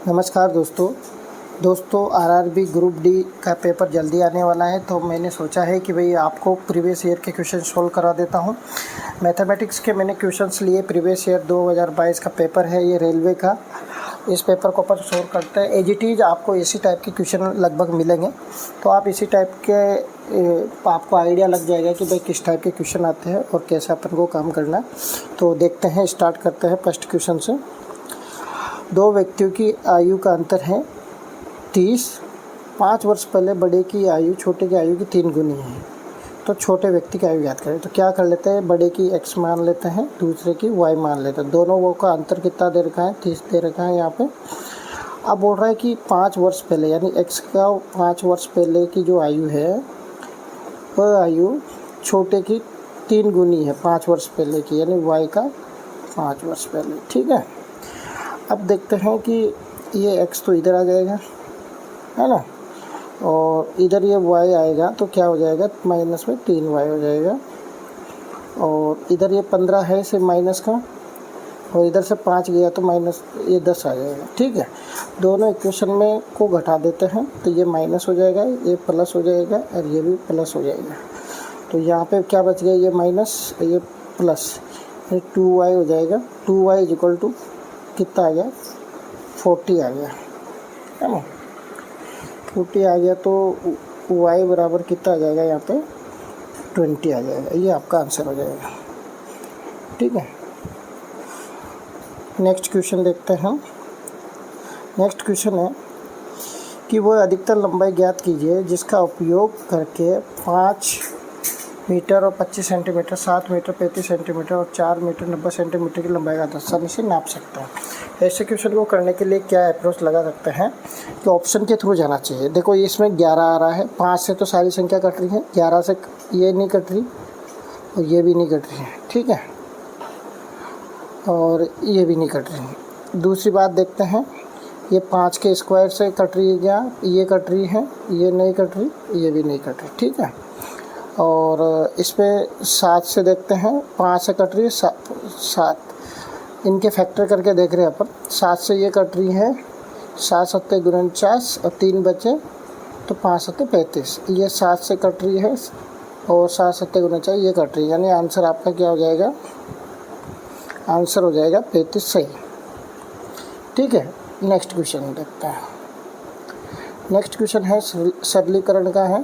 नमस्कार दोस्तों RRB group D का पेपर जल्दी आने वाला है, तो मैंने सोचा है कि भाई आपको प्रीवियस ईयर के क्वेश्चन सोल्व करा देता हूं। मैथमेटिक्स के मैंने क्वेश्चंस लिए, प्रीवियस ईयर 2022 का पेपर है ये रेलवे का। इस पेपर को अपन सोल्व करते हैं। एज इट इज़ आपको इसी टाइप के क्वेश्चन लगभग मिलेंगे, तो आप इसी टाइप के आपको आइडिया लग जाएगा कि भाई किस टाइप के क्वेश्चन आते हैं और कैसे अपन को काम करना है। तो देखते हैं, स्टार्ट करते हैं फर्स्ट क्वेश्चन से। दो व्यक्तियों की आयु का अंतर है 30। 5 वर्ष पहले बड़े की आयु छोटे की आयु की 3 गुनी है, तो छोटे व्यक्ति की आयु याद करें। तो क्या कर लेते हैं, बड़े की x मान लेते हैं, दूसरे की y मान लेते हैं। दोनों वो का अंतर कितना दे रखा है, 30 दे रखा है यहाँ पे। अब बोल रहा है कि 5 वर्ष पहले, यानी x का 5 वर्ष पहले की जो आयु है वह आयु छोटे की 3 गुनी है 5 वर्ष पहले की, यानी y का 5 वर्ष पहले। ठीक है, अब देखते हैं कि ये x तो इधर आ जाएगा, है ना, और इधर ये y आएगा, तो क्या हो जाएगा, माइनस में 3y हो जाएगा। और इधर ये 15 है से माइनस का, और इधर से 5 गया तो माइनस ये 10 आ जाएगा। ठीक है, दोनों इक्वेशन में को घटा देते हैं, तो ये माइनस हो जाएगा, ये प्लस हो जाएगा, और ये भी प्लस हो जाएगा। तो यहाँ पे क्या बच गया, ये माइनस, ये प्लस, ये 2y हो जाएगा। 2y इज इक्वल टू कितना आ गया, 40 आ गया, है ना। 40 आ गया तो y बराबर कितना आ जाएगा, यहाँ पे 20 आ जाएगा। ये आपका आंसर हो जाएगा। ठीक है, नेक्स्ट क्वेश्चन देखते हैं। नेक्स्ट क्वेश्चन है कि वो अधिकतम लंबाई ज्ञात कीजिए जिसका उपयोग करके 5 मीटर और 25 सेंटीमीटर, 7 मीटर 35 सेंटीमीटर और 4 मीटर 90 सेंटीमीटर की लंबाई का आसानी से नाप सकते हैं। ऐसे क्वेश्चन को करने के लिए क्या अप्रोच लगा सकते हैं कि ऑप्शन के थ्रू जाना चाहिए। देखो इसमें 11 आ रहा है, 5 से तो सारी संख्या कट रही है, 11 से ये नहीं कट रही और ये भी नहीं कट रही है। ठीक है, और ये भी नहीं कट रही है। दूसरी बात देखते हैं, ये 5 के स्क्वायर से कट रही है क्या, ये कट रही है, ये नहीं कट रही, ये भी नहीं कट रही। ठीक है, और इसमें 7 से देखते हैं, 5 से कट रही है 7, इनके फैक्टर करके देख रहे हैं अपन। 7 से ये कट रही है, 7 सत्ते 49 और 3 बचे तो 5 सत्ते 35। ये 7 से कट रही है और 7 सत्ते 49 ये कट रही है, यानी आंसर आपका क्या हो जाएगा, आंसर हो जाएगा 35 सही। ठीक है, नेक्स्ट क्वेश्चन देखते हैं। नेक्स्ट क्वेश्चन है सरलीकरण का है,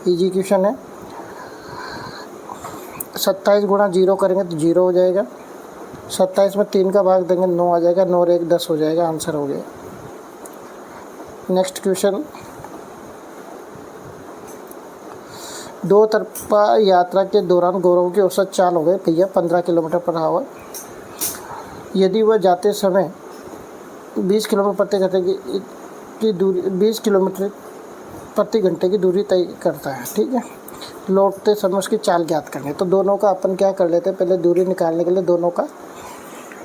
इजी क्वेश्चन है। 27 गुणा 0 करेंगे तो 0 हो जाएगा। 27 में 3 का भाग देंगे 9 आ जाएगा, 9 और 1 10 हो जाएगा, आंसर हो गया। नेक्स्ट क्वेश्चन, दो तरफा यात्रा के दौरान गौरव की औसत चाल हो गई भैया 15 किलोमीटर पर आवर। यदि वह जाते समय 20 किलोमीटर प्रति घंटे की दूरी 20 किलोमीटर प्रति घंटे की दूरी तय करता है। ठीक है, लौटते समय उसकी चाल ज्ञात करनी है। तो दोनों का अपन क्या कर लेते हैं, पहले दूरी निकालने के लिए दोनों का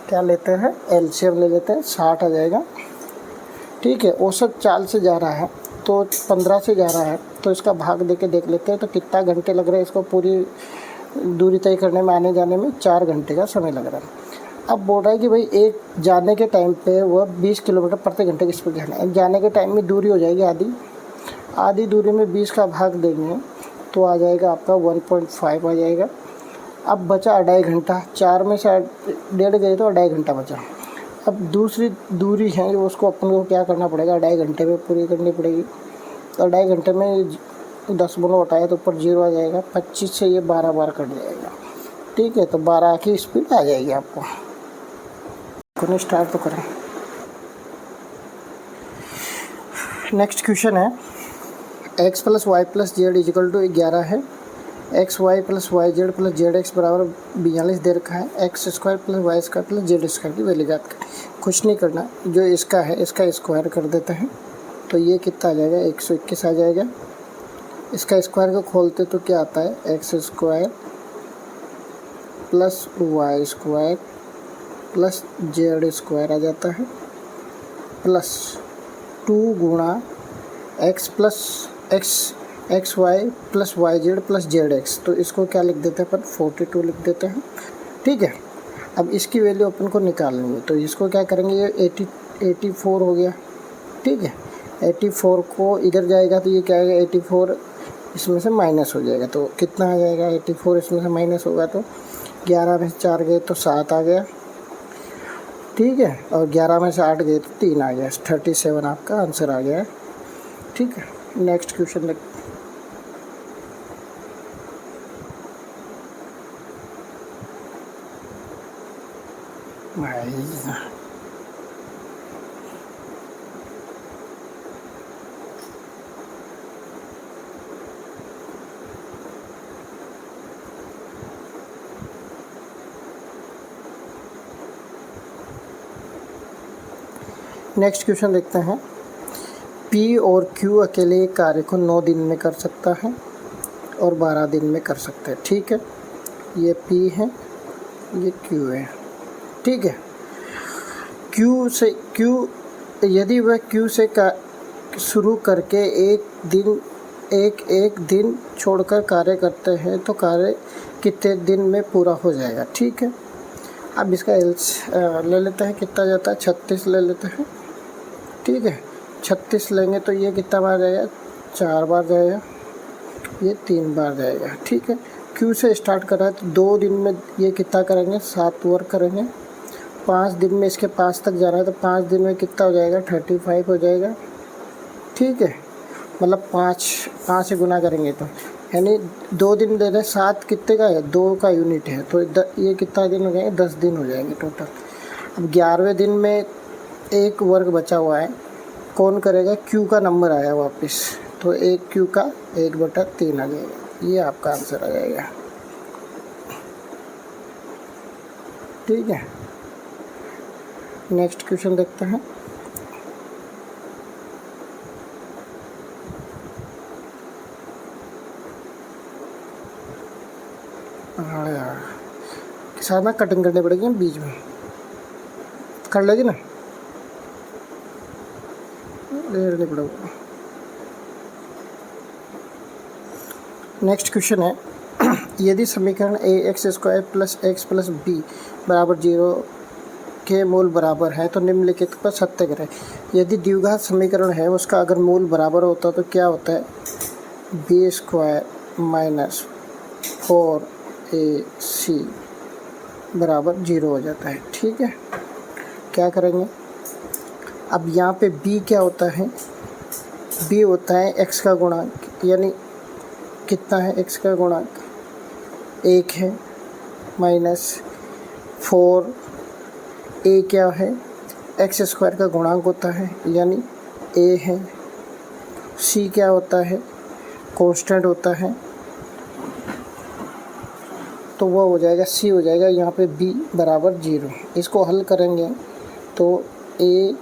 क्या लेते हैं, एलसीएम ले लेते हैं, 60 आ जाएगा। ठीक है, औसत चाल से जा रहा है तो 15 से जा रहा है, तो इसका भाग देके देख लेते हैं तो कितना घंटे लग रहे हैं इसको पूरी दूरी तय करने में, आने जाने में 4 घंटे का समय लग रहा है। अब बोल रहा है कि भाई एक जाने के टाइम पे वह 20 किलोमीटर प्रति घंटे की स्पीड जाना है। जाने के टाइम में दूरी हो जाएगी आधी दूरी में 20 का भाग देंगे तो आ जाएगा आपका 1.5 आ जाएगा। अब बचा 2.5 घंटा, 4 में से 1.5 गए तो 2.5 घंटा बचा। अब दूसरी दूरी है जो उसको अपन को क्या करना पड़ेगा, 2.5 घंटे में पूरी करनी पड़ेगी। तो 2.5 घंटे में 10 गुना उठाया तो ऊपर 0 आ जाएगा, 25 से ये 12 बार कट जाएगा। ठीक है, तो 12 की स्पीड आ जाएगी आपको। तो स्टार्ट तो करें। नेक्स्ट क्वेश्चन है, x plus y plus z equal to 11 है। X Y plus Y Z plus Z x बराबर 42 दे रखा है। X square plus Y square plus Z square की वैल्यू ज्ञात करें। कुछ नहीं करना, जो इसका है इसका स्क्वायर कर देते हैं तो ये कितना आ जाएगा, 121 आ जाएगा। इसका स्क्वायर को खोलते तो क्या आता है, x square plus Y square plus Z square आ जाता है, प्लस 2 गुणा X plus X Y plus Y Z plus Z X. तो इसको क्या लिख देते हैं अपन, 42 लिख देते हैं। ठीक है, अब इसकी वैल्यू अपन को निकालनी है, तो इसको क्या करेंगे, ये 84 हो गया, ठीक है। 84 को इधर जाएगा तो ये क्या आएगा, 84 इसमें से माइनस हो जाएगा, तो कितना आ जाएगा, 84 इसमें से माइनस होगा तो 11 में से 4 गए तो 7 आ गया, ठीक है, और 11 में से 8 गए तो 3 आ गया, 37 आपका आंसर आ गया, ठीक है। नेक्स्ट क्वेश्चन देख। नेक्स्ट क्वेश्चन देखते हैं। P और Q अकेले एक कार्य को 9 दिन में कर सकता है और 12 दिन में कर सकते हैं, ठीक है। ये P है, ये Q है, ठीक है। यदि वह Q से शुरू करके एक दिन छोड़कर कार्य करते हैं तो कार्य कितने दिन में पूरा हो जाएगा, ठीक है। अब इसका ले लेते हैं, कितना जाता है, 36 ले लेते हैं, ठीक है। 36 लेंगे तो ये कितना बार जाएगा, 4 बार जाएगा, ये 3 बार जाएगा, ठीक है। Q से स्टार्ट कर रहा है तो 2 दिन में ये कितना करेंगे, 7 वर्क करेंगे। 5 दिन में इसके पास तक जा रहा है तो 5 दिन में कितना हो जाएगा, 35 हो जाएगा, ठीक है। मतलब 5 से गुना करेंगे तो यानी 2 दिन दे रहे, 7 कितने का है, 2 का यूनिट है, तो ये कितना दिन हो जाएंगे, 10 दिन हो जाएंगे टोटल। अब 11वें दिन में एक वर्ग बचा हुआ है, कौन करेगा, Q का नंबर आया वापस, तो एक Q का 1/3 आ जाएगा, ये आपका आंसर आ जाएगा, ठीक है। नेक्स्ट क्वेश्चन देखते हैं। हाँ यार, साथ में कटिंग करनी पड़ेगी बीच में, कर लेगी ना, नहीं पड़ेगा। नेक्स्ट क्वेश्चन है। यदि समीकरण ax² + x + b = 0 के मूल बराबर है तो निम्नलिखित पर सत्य करें। यदि द्विघात समीकरण है उसका अगर मूल बराबर होता तो क्या होता है, b² - 4ac = 0 हो जाता है, ठीक है। क्या करेंगे, अब यहाँ पे b क्या होता है, b होता है x का गुणांक, यानी कितना है, x का गुणांक 1 है, -4 a क्या है, x² का गुणांक होता है यानी a है। c क्या होता है, कांस्टेंट होता है, तो वह हो जाएगा c हो जाएगा यहाँ पे b = 0। इसको हल करेंगे तो a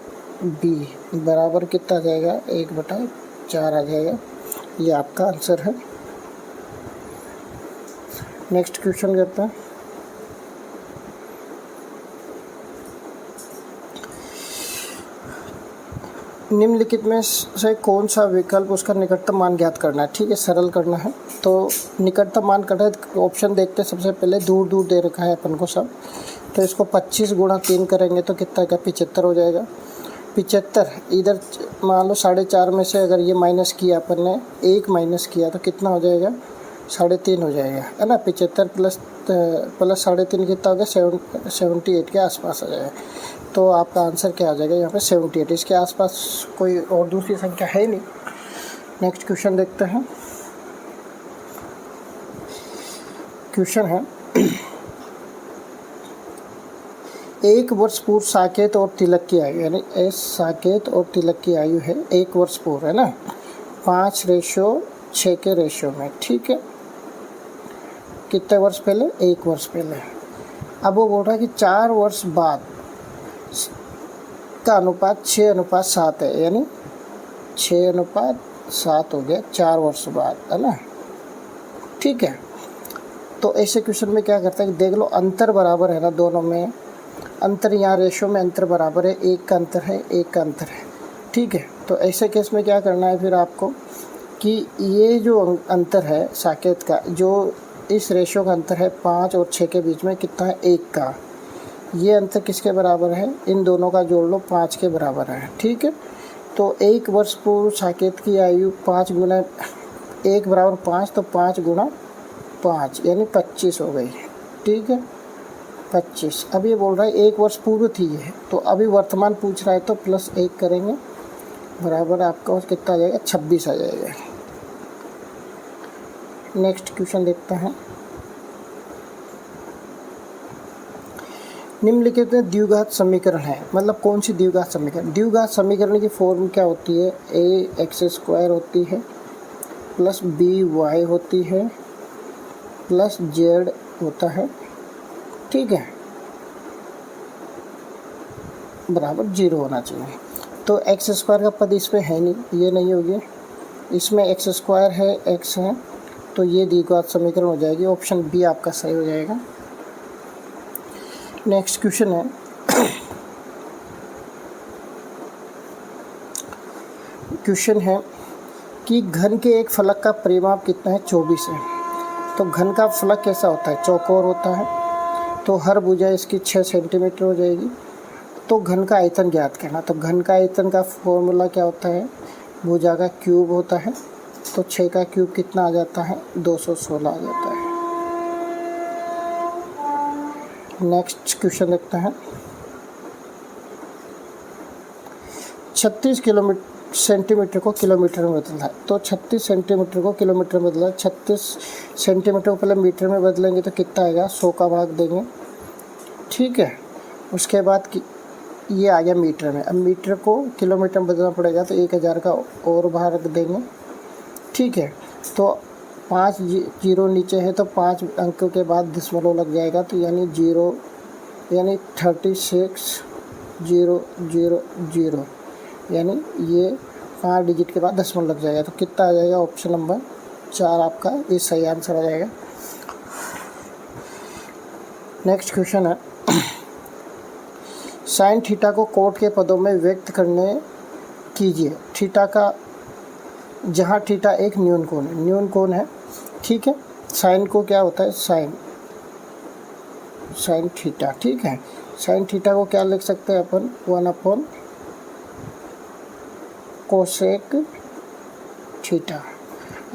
b बराबर कितना आ जाएगा, 1/4 आ जाएगा, ये आपका आंसर है। नेक्स्ट क्वेश्चन करते हैं। निम्नलिखित में से कौन सा विकल्प उसका निकटतम मान ज्ञात करना है, ठीक है, सरल करना है। तो निकटतम मान करना है, ऑप्शन देखते हैं। सबसे पहले दूर दूर दे रखा है अपन को सब, तो इसको 25 × 3 करेंगे तो कितना का 75 हो जाएगा। 75 इधर मान लो 4.5 में से अगर ये माइनस किया अपन ने, 1 माइनस किया तो कितना हो जाएगा, 3.5 हो जाएगा, है ना। 75 प्लस 3.5 कितना हो गया, 78 के आसपास आ जाएगा। तो आपका आंसर क्या आ जाएगा यहाँ पे, 78। इसके आसपास कोई और दूसरी संख्या है ही नहीं। नेक्स्ट क्वेश्चन देखते हैं। क्वेश्चन है, 1 वर्ष पूर्व साकेत और तिलक की आयु, यानी साकेत और तिलक की आयु है 1 वर्ष पूर्व, है ना, 5:6 के रेशियो में, ठीक है। कितने वर्ष पहले, 1 वर्ष पहले। अब वो बोल रहा है कि 4 वर्ष बाद का अनुपात 6:7 है, यानी 6:7 हो गया 4 वर्ष बाद, है ना, ठीक है। तो ऐसे क्वेश्चन में क्या करता है कि देख लो अंतर बराबर है ना दोनों में, अंतर यहाँ रेशो में अंतर बराबर है, 1 का अंतर है, 1 का अंतर है, ठीक है। तो ऐसे केस में क्या करना है फिर आपको कि ये जो अंतर है साकेत का, जो इस रेशो का अंतर है 5 और 6 के बीच में कितना है, 1 का, ये अंतर किसके बराबर है, इन दोनों का जोड़ लो 5 के बराबर है, ठीक है। तो 1 वर्ष पूर्व साकेत की आयु 5 गुना 1 बराबर 5, तो 5 गुना 5 यानी 25 हो गई। ठीक है, 25। अब ये बोल रहा है 1 वर्ष पूर्व थी ये, तो अभी वर्तमान पूछ रहा है तो +1 करेंगे, बराबर आपका कितना आ जाएगा, 26 आ जाएगा। नेक्स्ट क्वेश्चन देखते हैं। निम्नलिखित में द्विघात समीकरण है, मतलब कौन सी द्विघात समीकरण। द्विघात समीकरण की फॉर्म क्या होती है, ax² होती है प्लस by होती है प्लस z होता है। ठीक है, बराबर 0 होना चाहिए। तो x² का पद इसमें है नहीं, ये नहीं होगी, इसमें x² है, x है, तो ये द्विघात समीकरण हो जाएगी। ऑप्शन बी आपका सही हो जाएगा। नेक्स्ट क्वेश्चन है कि घन के एक फलक का परिमाप कितना है, 24 है। तो घन का फलक कैसा होता है, चौकोर होता है, तो हर भुजा इसकी 6 सेंटीमीटर हो जाएगी। तो घन का आयतन ज्ञात करना, तो घन का आयतन का फॉर्मूला क्या होता है, भुजा का क्यूब होता है, तो 6 का क्यूब कितना आ जाता है, 216 आ जाता है। नेक्स्ट क्वेश्चन देखते हैं। 36 सेंटीमीटर को किलोमीटर में बदलना है, तो 36 सेंटीमीटर को किलोमीटर में बदलना है। 36 सेंटीमीटर को पहले मीटर में बदलेंगे तो कितना आएगा, 100 का भाग देंगे। ठीक है, उसके बाद ये आ गया मीटर में। अब मीटर को किलोमीटर में बदलना पड़ेगा, तो 1000 का और भाग देंगे। ठीक है, तो 5 जीरो नीचे है, तो 5 अंकों के बाद दशमलव लग जाएगा, तो यानी 0 यानी 36000, यानी ये 5 डिजिट के बाद दशमलव लग जाएगा, तो कितना आ जाएगा, ऑप्शन नंबर 4 आपका ये सही आंसर आ जाएगा। नेक्स्ट क्वेश्चन है साइन थीटा को कोट के पदों में व्यक्त करने कीजिए। थीटा का, जहाँ थीटा एक न्यून कोण है। ठीक है, साइन को क्या होता है, साइन थीटा। ठीक है, साइन थीटा को क्या लिख सकते हैं अपन, 1 कोसेक थीटा।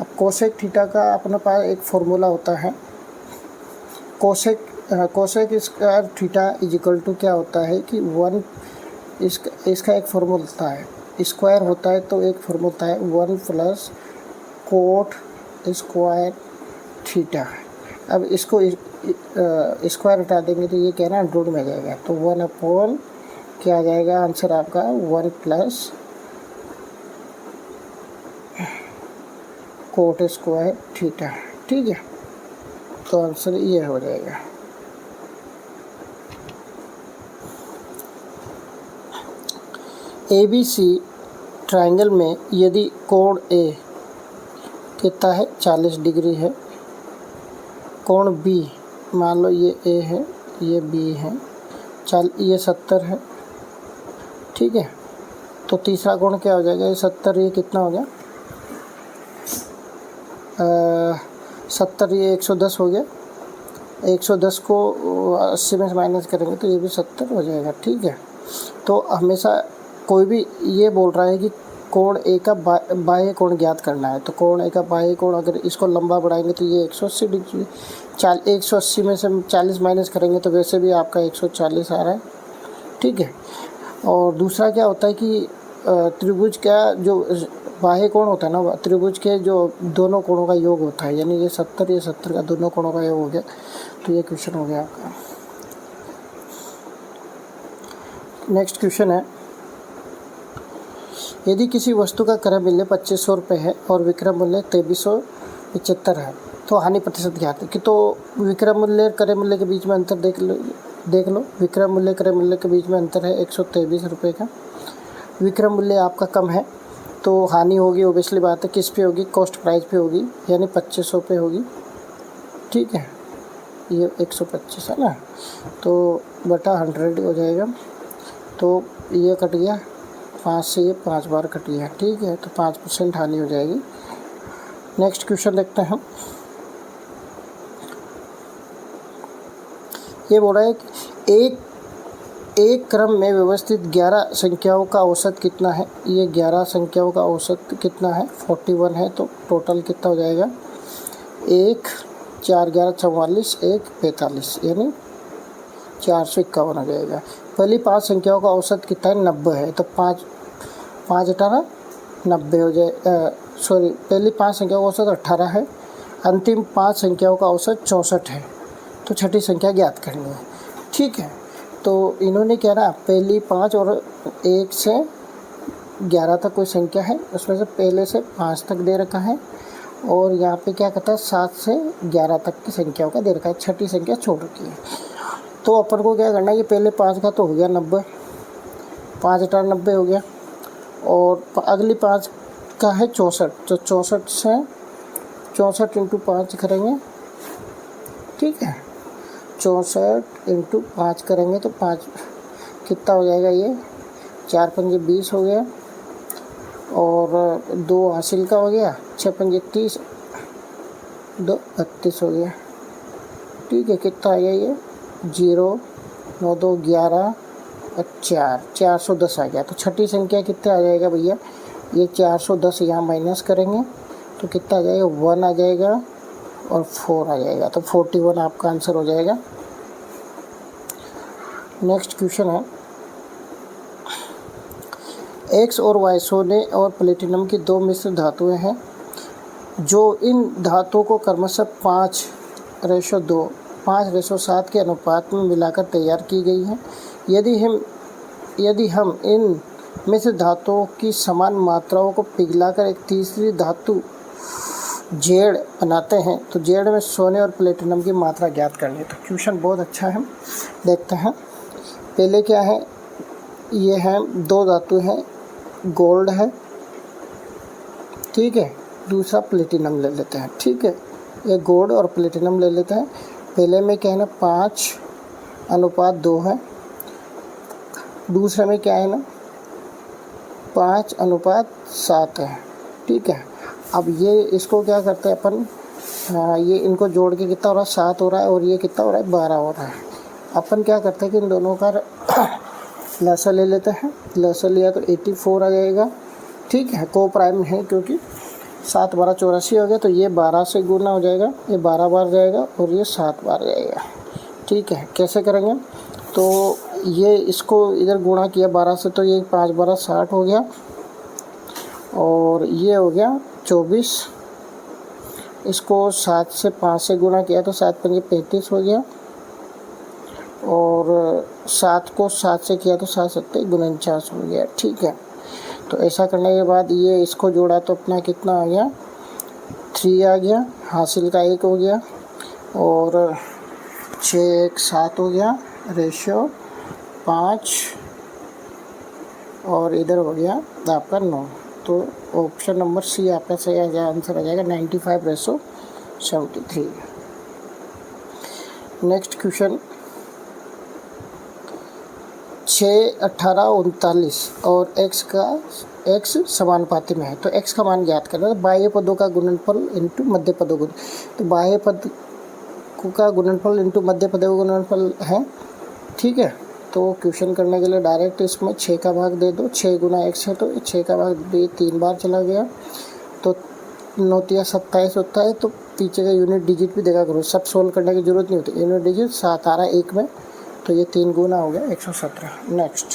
अब कोसेक थीटा का अपने पास एक फॉर्मूला होता है, cosec square theta equal to क्या होता है कि 1, इसका एक फॉर्मूला होता है, स्क्वायर होता है तो एक फॉर्मूला होता है 1 प्लस कोट स्क्वायर थीटा। अब इसको स्क्वायर हटा देंगे तो ये क्या ना रूट में आ जाएगा, तो 1 क्या आ जाएगा, आंसर आपका 1 प्लस कोट स्क्वायर थीटा। ठीक है, तो आंसर ये हो जाएगा। ABC ट्रायंगल में यदि कोण A कितना है, 40 डिग्री है, कोण B मान लो ये A है, ये B है, ये 70 है। ठीक है, तो तीसरा कोण क्या हो जाएगा, ये 70, ये कितना हो गया, 70, ये 110 हो गया। 110 को 80 में माइनस करेंगे तो ये भी 70 हो जाएगा। ठीक है, तो हमेशा कोई भी ये बोल रहा है कि कोण ए का बाह्य कोण ज्ञात करना है, तो कोण ए का बाह्य कोण अगर इसको लंबा बढ़ाएंगे तो ये 180 डिग्री, 180 में से 40 माइनस करेंगे तो वैसे भी आपका 140 आ रहा है। ठीक है, और दूसरा क्या होता है कि त्रिभुज का जो बाह्य कोण होता है ना, त्रिभुज के जो दोनों कोणों का योग होता है, यानी ये 70 का दोनों कोणों का योग हो गया। तो ये क्वेश्चन हो गया आपका। नेक्स्ट क्वेश्चन है, यदि किसी वस्तु का क्रय मूल्य 2500 रुपये है और विक्रय मूल्य 2375 है, तो हानि प्रतिशत ज्ञात है कि, तो विक्रय मूल्य क्रय मूल्य के बीच में अंतर देख लो। विक्रय मूल्य क्रय मूल्य के बीच में अंतर है 123 रुपये का। विक्रय मूल्य आपका कम है, तो हानि होगी, ओबियसली बात है, किस पे होगी, कॉस्ट प्राइस पे होगी, यानी 2500 पे होगी। ठीक है, ये 125 है ना, तो बटा 100 हो जाएगा, तो ये कट गया 5 से, ये 5 बार कट गया। ठीक है, तो 5% हानि हो जाएगी। नेक्स्ट क्वेश्चन देखते हैं। ये बोल रहा है कि एक क्रम में व्यवस्थित 11 संख्याओं का औसत कितना है। ये 11 संख्याओं का औसत कितना है, 41 है। तो टोटल कितना हो जाएगा, 1 4 11 44 1 45 यानी 451 हो जाएगा। पहली 5 संख्याओं का औसत कितना है, 90 है। तो 5 5 18 90 हो जाए, पहली 5 संख्याओं का औसत 18 है। अंतिम 5 संख्याओं का औसत 64 है। तो छठी संख्या ज्ञात करनी है। ठीक है, तो इन्होंने क्या ना, पहली 5 और 1 से 11 तक कोई संख्या है, उसमें से पहले से 5 तक दे रखा है, और यहाँ पे क्या कहता है 7 से 11 तक की संख्याओं का दे रखा है। छठी संख्या छोड़ रखी है। तो अपन को क्या करना है, ये पहले 5 का तो हो गया 90, 5 18 90 हो गया, और अगली 5 का है 64। तो 64 से 64 इंटू 5 करेंगे, ठीक है, 64 इंटू 5 करेंगे तो 5 कितना हो जाएगा, ये 4 पंजे 20 हो गया, और 2 हासिल का हो गया, 6 पंजे 30, 2 32 हो गया। ठीक है, कितना आ गया ये 0 9 2 11 और 4 410 आ गया। तो छठी संख्या कितना आ जाएगा भैया, ये 410 यहाँ माइनस करेंगे तो कितना आ जाएगा, 1 आ जाएगा और 4 आ जाएगा। तो 41 आपका आंसर हो जाएगा। नेक्स्ट क्वेश्चन है, एक्स और वाई सोने और प्लेटिनम की 2 मिश्र धातुएं हैं जो इन धातुओं को क्रमशः 5:2 5:7 के अनुपात में मिलाकर तैयार की गई हैं। यदि हम इन मिश्र धातुओं की समान मात्राओं को पिघलाकर एक तीसरी धातु जेड बनाते हैं तो जेड में सोने और प्लेटिनम की मात्रा ज्ञात करनी है। तो क्वेश्चन बहुत अच्छा है, देखते हैं। पहले क्या है, ये है 2 धातु हैं, गोल्ड है, ठीक है, दूसरा प्लेटिनम ले लेते हैं। ठीक है, ये गोल्ड और प्लेटिनम ले लेते हैं। पहले में क्या है ना 5:2 है, दूसरे में क्या है ना 5:7 है। ठीक है, अब ये इसको क्या करते हैं अपन, ये इनको जोड़ के कितना हो रहा है 7 हो रहा है, और ये कितना हो रहा है 12 हो रहा है। अपन क्या करते हैं कि इन दोनों का लसा ले लेते हैं। लसा लिया तो 84 आ जाएगा। ठीक है, को प्राइम है क्योंकि 7 12 84 हो गया, तो ये 12 से गुना हो जाएगा, ये 12 बार जाएगा और ये 7 बार जाएगा। ठीक है, कैसे करेंगे, तो ये इसको इधर गुणा किया 12 से, तो ये 5 12 60 हो गया, और ये हो गया 24। इसको 7 से 5 से गुणा किया तो 7 पंजे 35 हो गया, और 7 को 7 से किया तो 7 7 49 हो गया। ठीक है, तो ऐसा करने के बाद ये इसको जोड़ा तो अपना कितना आ गया 3 आ गया, हासिल का 1 हो गया, और 6 1 7 हो गया, रेशियो 5, और इधर हो गया आपका 9। तो ऑप्शन नंबर सी आपका सही आंसर आ जाएगा 95:73। नेक्स्ट क्वेश्चन, 6 18 39 और x समानुपाती में है तो x का मान ज्ञात करना है। तो बाह्य पदों का गुणनफल इंटू मध्य पदों गुण, तो बाह्य पद का गुणनफल इंटू मध्य पदों का गुणनफल है। ठीक है, तो क्वेश्चन करने के लिए डायरेक्ट इसमें 6 का भाग दे दो, 6 गुना x है तो 6 का भाग 3 बार चला गया, तो 9 × 27 होता है। तो पीछे का यूनिट डिजिट भी देखा करो, सब सोल्व करने की जरूरत नहीं होती। यूनिट डिजिट 7 आ रहा है 1 में, तो ये 3 गुना हो गया 117। नेक्स्ट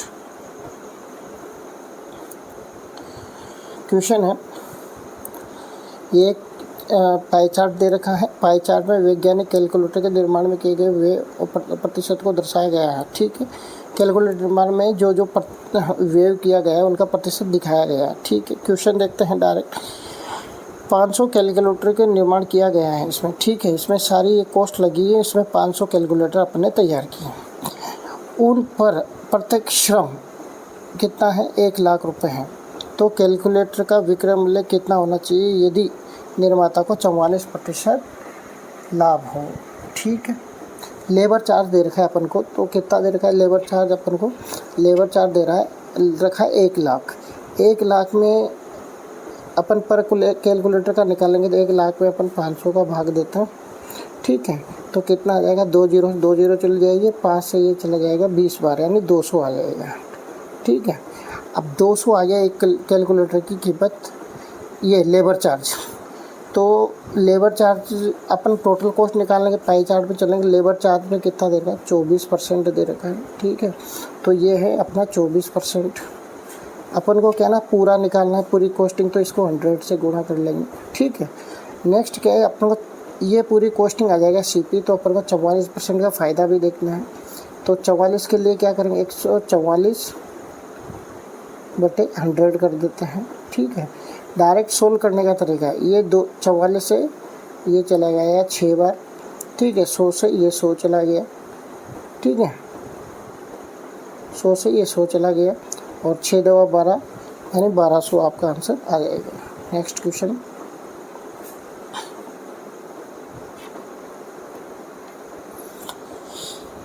क्वेश्चन है, ये एक पाई चार्ट दे रखा है। पाई चार्ट में वैज्ञानिक कैलकुलेटर के निर्माण में किए गए वेव प्रतिशत को दर्शाया गया है। ठीक है, कैलकुलेटर निर्माण में जो वेव किया गया है उनका प्रतिशत दिखाया गया है। ठीक है, क्वेश्चन देखते हैं डायरेक्ट। 500 कैलकुलेटर के निर्माण किया गया है इसमें। ठीक है, इसमें सारी ये कॉस्ट लगी है, इसमें 500 कैलकुलेटर अपने तैयार किए। उन पर प्रत्येक श्रम कितना है, 1 लाख रुपए है। तो कैलकुलेटर का विक्रय मूल्य कितना होना चाहिए यदि निर्माता को 44% लाभ हो। ठीक है, लेबर चार्ज दे रखा है अपन को, तो कितना दे रखा है लेबर चार्ज अपन को, लेबर चार्ज दे रखा है 1 लाख। 1 लाख में अपन पर कैलकुलेटर का निकालेंगे तो 1 लाख में अपन 500 का भाग देते हैं, ठीक है। तो कितना आ जाएगा, 2 जीरो 2 जीरो चली जाएगी, 5 से ये चला जाएगा 20 बार, यानी 200 आ जाएगा। ठीक है, अब 200 आ गया एक कैलकुलेटर की कीमत। ये लेबर चार्ज, तो लेबर चार्ज अपन टोटल कॉस्ट निकालने के पाई चार्ट पे चलेंगे। लेबर चार्ज में कितना दे रखा है, 24% दे रखा है। ठीक है, तो ये है अपना 24%। अपन को क्या ना पूरा निकालना है, पूरी कॉस्टिंग, तो इसको 100 से गुणा कर लेंगे। ठीक है, नेक्स्ट क्या है, अपन को ये पूरी कॉस्टिंग आ जाएगा सीपी, तो अपन को 44% का फ़ायदा भी देखना है। तो 44 के लिए क्या करेंगे, 144 बटे 100 कर देते हैं। ठीक है, डायरेक्ट सोल्व करने का तरीका है, ये 44 से ये चला गया 6 बार। ठीक है, 100 से ये 100 चला गया। ठीक है, 100 से ये 100 चला गया, और 6 दवा 12, यानी 1200 आपका आंसर आ जाएगा। नेक्स्ट क्वेश्चन,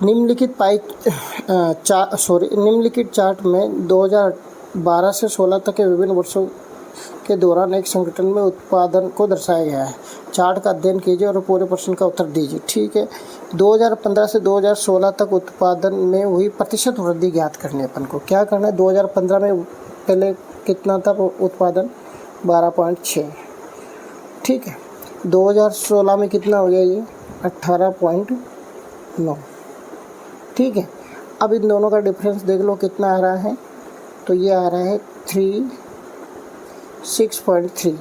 निम्नलिखित निम्नलिखित चार्ट में 2012 से 16 तक के विभिन्न वर्षों के दौरान एक संगठन में उत्पादन को दर्शाया गया है। चार्ट का अध्ययन कीजिए और पूरे प्रश्न का उत्तर दीजिए। ठीक है, 2015 से 2016 तक उत्पादन में हुई प्रतिशत वृद्धि ज्ञात करनी है अपन को। क्या करना है, 2015 में पहले कितना था उत्पादन, 12.6। ठीक है, 2016 में कितना हो गया, ये 18.9। ठीक है, अब इन दोनों का डिफरेंस देख लो कितना आ रहा है, तो ये आ रहा है 6.3।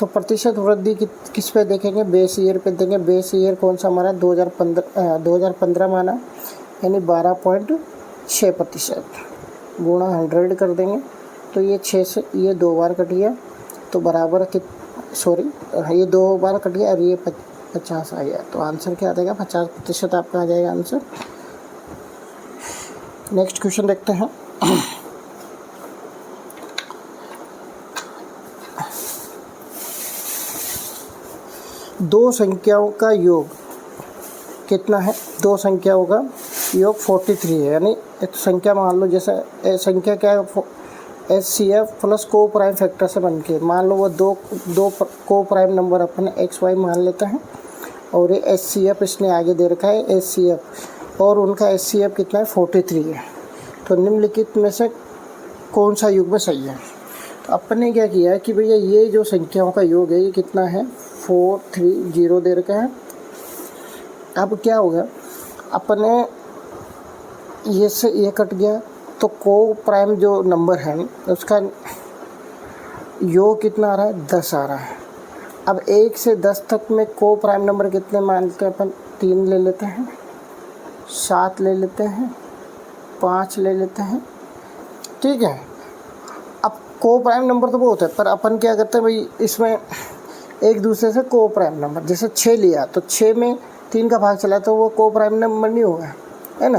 तो प्रतिशत वृद्धि किस पे देखेंगे, बेस ईयर पे देखेंगे। बेस ईयर कौन सा हमारा, 2015 माना, यानी 12.6% गुणा 100 कर देंगे। तो ये 6 से ये 2 बार कट गया, तो बराबर ये 2 बार कट गया और ये 50 आ गया। तो आंसर क्या आ जाएगा, 50% आपका आ जाएगा आंसर। नेक्स्ट क्वेश्चन देखते हैं। दो संख्याओं का योग कितना है, दो संख्याओं का योग 43 है। यानी एक संख्या मान लो, जैसे संख्या क्या है, HCF प्लस को प्राइम फैक्टर से बन के, मान लो वो दो को प्राइम नंबर अपन XY मान लेते हैं, और ये HCF इसने आगे दे रखा है HCF, और उनका HCF कितना है, 43 है। तो निम्नलिखित में से कौन सा युग्म सही है। तो अपन ने क्या किया है कि भैया ये जो संख्याओं का योग है ये कितना है, 430 दे रखा है। अब क्या होगा, अपने ये से ये कट गया, तो को प्राइम जो नंबर है उसका योग कितना आ रहा है, 10 आ रहा है। अब 1 से 10 तक में को प्राइम नंबर कितने मानते हैं अपन, 3 ले लेते हैं, 7 ले लेते हैं, 5 ले लेते हैं। ठीक है, अब को प्राइम नंबर तो बहुत है, पर अपन क्या करते हैं भाई, इसमें एक दूसरे से को प्राइम नंबर, जैसे 6 लिया तो 6 में 3 का भाग चला तो वो को प्राइम नंबर नहीं होगा, है ना।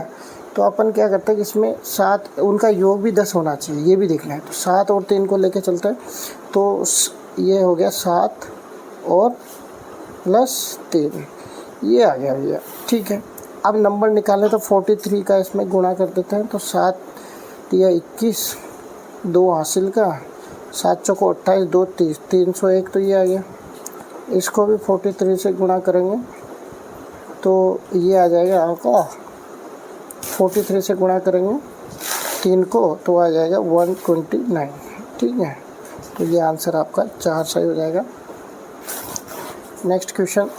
तो अपन क्या करते हैं कि इसमें 7, उनका योग भी 10 होना चाहिए, ये भी देखना है। तो 7 और 3 को लेके चलते हैं, तो ये हो गया 7 और प्लस 3, ये आ गया भैया। ठीक है, अब नंबर निकालें तो 43 का इसमें गुणा कर देते हैं। तो 7 या 21, 2 हासिल का, 7 चौको 28, 2 30, 301, तो ये आ गया। इसको भी 43 से गुणा करेंगे तो ये आ जाएगा आपका, 43 से गुणा करेंगे 3 को तो आ जाएगा 129। ठीक है, तो ये आंसर आपका 4 सही हो जाएगा। नेक्स्ट क्वेश्चन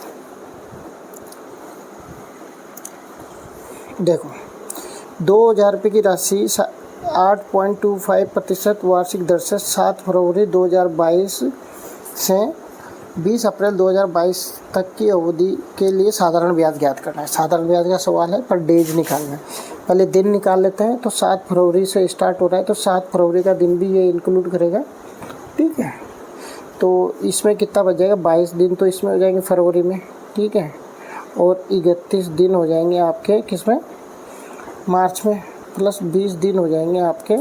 देखो, 2000 रुपये की राशि 8.25% वार्षिक दर से 7 फरवरी 2022 से 20 अप्रैल 2022 तक की अवधि के लिए साधारण ब्याज ज्ञात करना है। साधारण ब्याज का सवाल है, पर डेज निकालना है। पहले दिन निकाल लेते हैं। तो 7 फरवरी से स्टार्ट हो रहा है, तो 7 फरवरी का दिन भी ये इंक्लूड करेगा। ठीक है, तो इसमें कितना बच जाएगा, 22 दिन तो इसमें हो जाएंगे फरवरी में। ठीक है, और 31 दिन हो जाएंगे आपके किसमें, मार्च में, प्लस 20 दिन हो जाएंगे आपके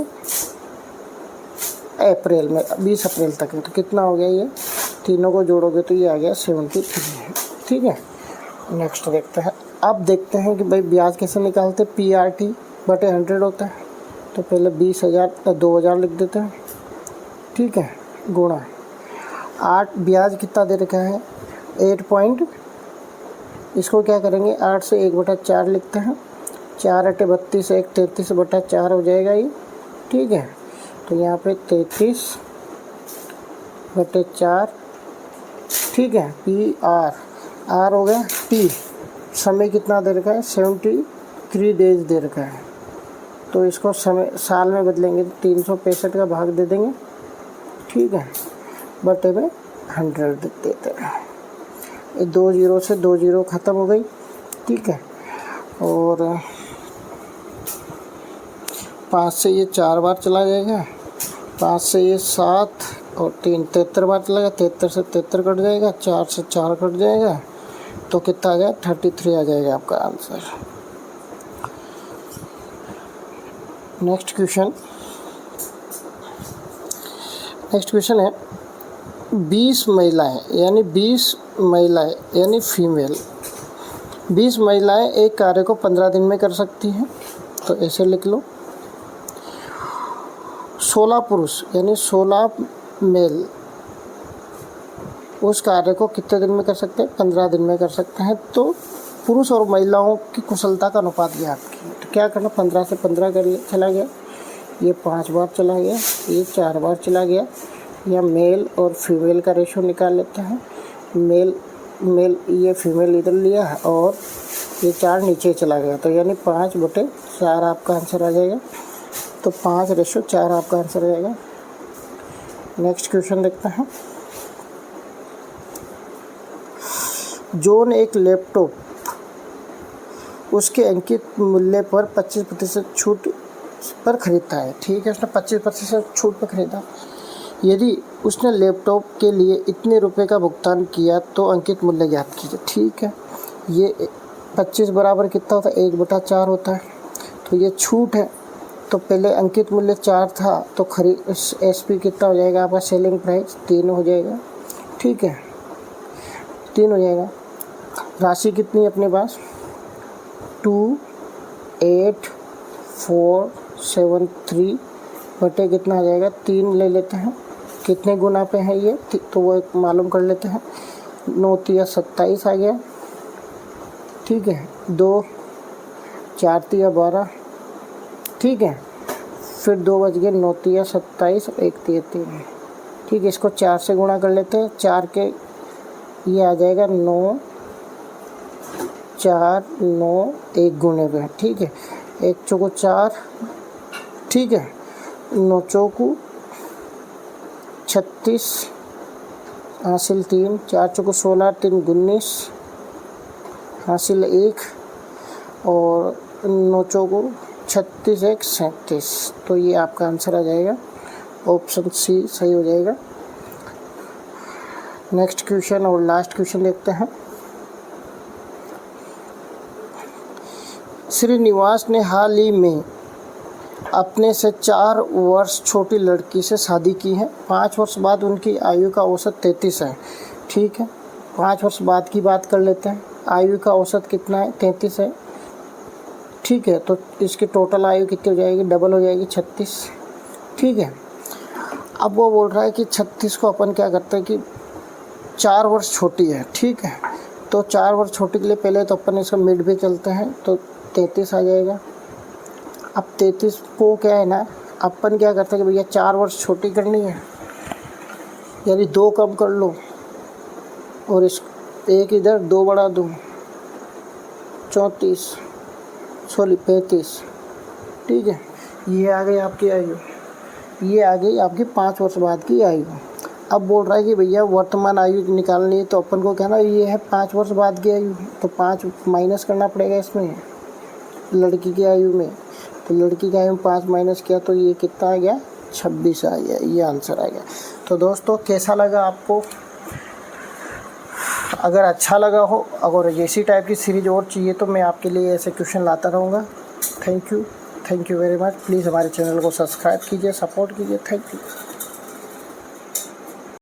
अप्रैल में, 20 अप्रैल तक है। तो कितना हो गया, ये तीनों को जोड़ोगे तो ये आ गया 73। ठीक है, नेक्स्ट देखते हैं। अब देखते हैं कि भाई ब्याज कैसे निकालते हैं। PRT बटे 100 होता है, तो पहले 20,000 लिख देते हैं। ठीक है, गुणा 8, ब्याज कितना दे रखा है, इसको क्या करेंगे, 8 से 1/4 लिखते हैं। 4 × 32, 1 33/4 हो जाएगा ये, ठीक है। तो यहाँ पे 33/4, ठीक है। PR R हो गया T। समय कितना दे रखा है, 73 डेज दे रखा है। तो इसको समय साल में बदलेंगे तो 365 का भाग दे देंगे, ठीक है, बटे में 100 देते हैं। ये 2 0 से 2 0 ख़त्म हो गई, ठीक है। और 5 से ये 4 बार चला जाएगा, 5 से ये 7 और 3 73 बार चला जाएगा। 73 से 73 कट जाएगा, 4 से 4 कट जाएगा, तो कितना आ जाएगा, 33 आ जाएगा आपका आंसर। नेक्स्ट क्वेश्चन है 20 महिलाएं यानी फीमेल 20 महिलाएं एक कार्य को 15 दिन में कर सकती हैं, तो ऐसे लिख लो। 16 पुरुष यानी 16 मेल उस कार्य को कितने दिन में कर सकते हैं, 15 दिन में कर सकते हैं। तो पुरुष और महिलाओं की कुशलता का अनुपात ज्ञात कीजिए। तो क्या करना, 15 से 15 चला गया, ये 5 बार चला गया, ये 4 बार चला गया। या मेल और फीमेल का रेशो निकाल लेते हैं। मेल ये फीमेल इधर लिया और ये 4 नीचे चला गया, तो यानी 5/4 आपका आंसर आ जाएगा। तो 5:4 आपका आंसर आ जाएगा। नेक्स्ट क्वेश्चन देखते हैं। जॉन एक लैपटॉप उसके अंकित मूल्य पर 25% छूट पर खरीदता है, ठीक है। उसने 25% छूट पर खरीदा। यदि उसने लैपटॉप के लिए इतने रुपए का भुगतान किया तो अंकित मूल्य ज्ञात कीजिए, ठीक है। ये 25 बराबर कितना होता है, 1/4 होता है। तो ये छूट है, तो पहले अंकित मूल्य 4 था, तो SP कितना हो जाएगा आपका, सेलिंग प्राइस 3 हो जाएगा, ठीक है, 3 हो जाएगा। राशि कितनी अपने पास, 28473 बटे कितना आ जाएगा, 3 ले लेते हैं। कितने गुना पे है ये, तो वो एक मालूम कर लेते हैं। 9 × 27 आ गया, ठीक है। 2 4 × 12, ठीक है। फिर 2 बच गए, 9 × 27 और 1 × 3, ठीक है। इसको 4 से गुणा कर लेते हैं। 4 के ये आ जाएगा 9 4 9 1 गुने पे, ठीक है। 1 चौको 4, ठीक है। 9 चौको 36 हासिल 3, 4 चौको 16, 3 19 हासिल 1 और 9 चौको 36 1 37। तो ये आपका आंसर आ जाएगा, ऑप्शन C सही हो जाएगा। नेक्स्ट क्वेश्चन और लास्ट क्वेश्चन देखते हैं। श्रीनिवास ने हाल ही में अपने से 4 वर्ष छोटी लड़की से शादी की है। 5 वर्ष बाद उनकी आयु का औसत 33 है, ठीक है। 5 वर्ष बाद की बात कर लेते हैं। आयु का औसत कितना है, 33 है, ठीक है। तो इसकी टोटल आयु कितनी हो जाएगी, डबल हो जाएगी, 36, ठीक है। अब वो बोल रहा है कि 36 को अपन क्या करते हैं कि 4 वर्ष छोटी है, ठीक है। तो 4 वर्ष छोटी के लिए पहले तो अपन इसका मिड भी चलते हैं, तो 33 आ जाएगा। अब 33 को क्या है ना, अपन क्या करते हैं कि भैया 4 वर्ष छोटी करनी है, यानी 2 कम कर लो और इस एक इधर 2 बढ़ा दूँ, 35, ठीक है। ये आ गई आपकी आयु, ये आ गई आपकी 5 वर्ष बाद की आयु। अब बोल रहा है कि भैया वर्तमान आयु निकालनी है, तो अपन को कहना ये है 5 वर्ष बाद की आयु, तो 5 माइनस करना पड़ेगा इसमें लड़की की आयु में। तो लड़की की आयु में 5 माइनस किया तो ये कितना आ गया, 26 आ गया, ये आंसर आ गया। तो दोस्तों कैसा लगा आपको, अगर अच्छा लगा हो, अगर ऐसी टाइप की सीरीज और चाहिए तो मैं आपके लिए ऐसे क्वेश्चन लाता रहूँगा। Thank you very much. Please हमारे चैनल को सब्सक्राइब कीजिए, सपोर्ट कीजिए। Thank you.